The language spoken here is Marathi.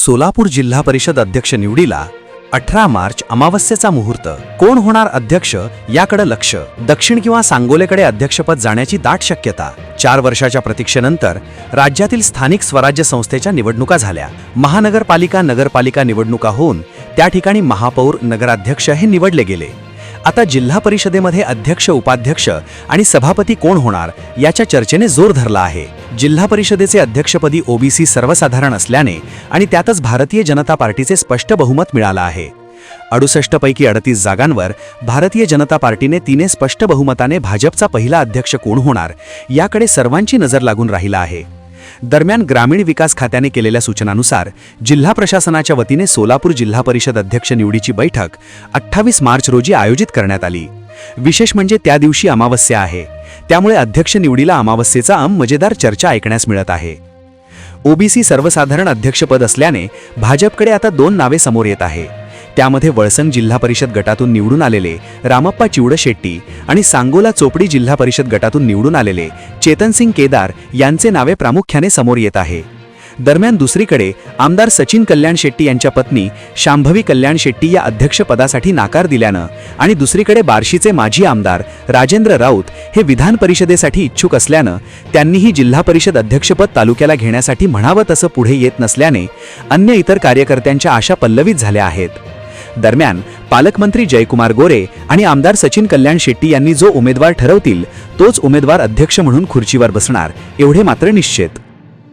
सोलापूर जिल्हा परिषद अध्यक्ष निवडीला 18 मार्च अमावस्येचा मुहूर्त. कोण होणार अध्यक्ष याकडे लक्ष. दक्षिण किंवा सांगोलेकडे अध्यक्षपद जाण्याची दाट शक्यता. 4 वर्षाच्या प्रतीक्षेनंतर राज्यातील स्थानिक स्वराज्य संस्थेच्या निवडणुका झाल्या. महानगरपालिका नगरपालिका निवडणुका होऊन त्या ठिकाणी महापौर नगराध्यक्ष हे निवडले गेले. आता जिल्हा परिषदेमध्ये अध्यक्ष उपाध्यक्ष आणि सभापती कोण होणार याच्या चर्चेने जोर धरला आहे. जिल्हा परिषदेचे अध्यक्षपदी ओबीसी सर्वसाधारण असल्याने आणि त्यातच भारतीय जनता पार्टीचे स्पष्ट बहुमत मिळालं आहे. 68 पैकी 38 जागांवर भारतीय जनता पार्टीने 3 स्पष्ट बहुमताने भाजपचा पहिला अध्यक्ष कोण होणार याकडे सर्वांची नजर लागून राहिला आहे. दरम्यान ग्रामीण विकास खात्याने केलेल्या सूचनानुसार जिल्हा प्रशासनाच्या वतीने सोलापूर जिल्हा परिषद अध्यक्ष निवडीची बैठक 28 मार्च रोजी आयोजित करण्यात आली. विशेष म्हणजे त्या दिवशी अमावस्या आहे, त्यामुळे अध्यक्ष निवडीला अमावस्येचा मजेदार चर्चा ऐकण्यास मिळत आहे. ओबीसी सर्वसाधारण अध्यक्षपद असल्याने भाजपकडे आता 2 नावे समोर येत आहे. त्यामध्ये वळसंग जिल्हा परिषद गटातून निवडून आलेले रामप्पा चिवडशेट्टी आणि सांगोला चोपडी जिल्हा परिषद गटातून निवडून आलेले चेतनसिंग केदार यांचे नावे प्रामुख्याने समोर येत आहे. दरम्यान दुसरीकडे आमदार सचिन कल्याण शेट्टी यांच्या पत्नी शांभवी कल्याण शेट्टी या अध्यक्षपदासाठी नाकार दिल्यानं आणि दुसरीकडे बार्शीचे माजी आमदार राजेंद्र राऊत हे विधान परिषदेसाठी इच्छुक असल्यानं त्यांनीही जिल्हा परिषद अध्यक्षपद तालुक्याला घेण्यासाठी म्हणावं तसं पुढे येत नसल्याने अन्य इतर कार्यकर्त्यांच्या आशा पल्लवित झाल्या आहेत. दरम्यान पालकमंत्री जयकुमार गोरे आणि आमदार सचिन कल्याण शेट्टी यांनी जो उमेदवार ठरवतील तोच उमेदवार अध्यक्ष म्हणून खुर्चीवर बसणार एवढे मात्र निश्चित.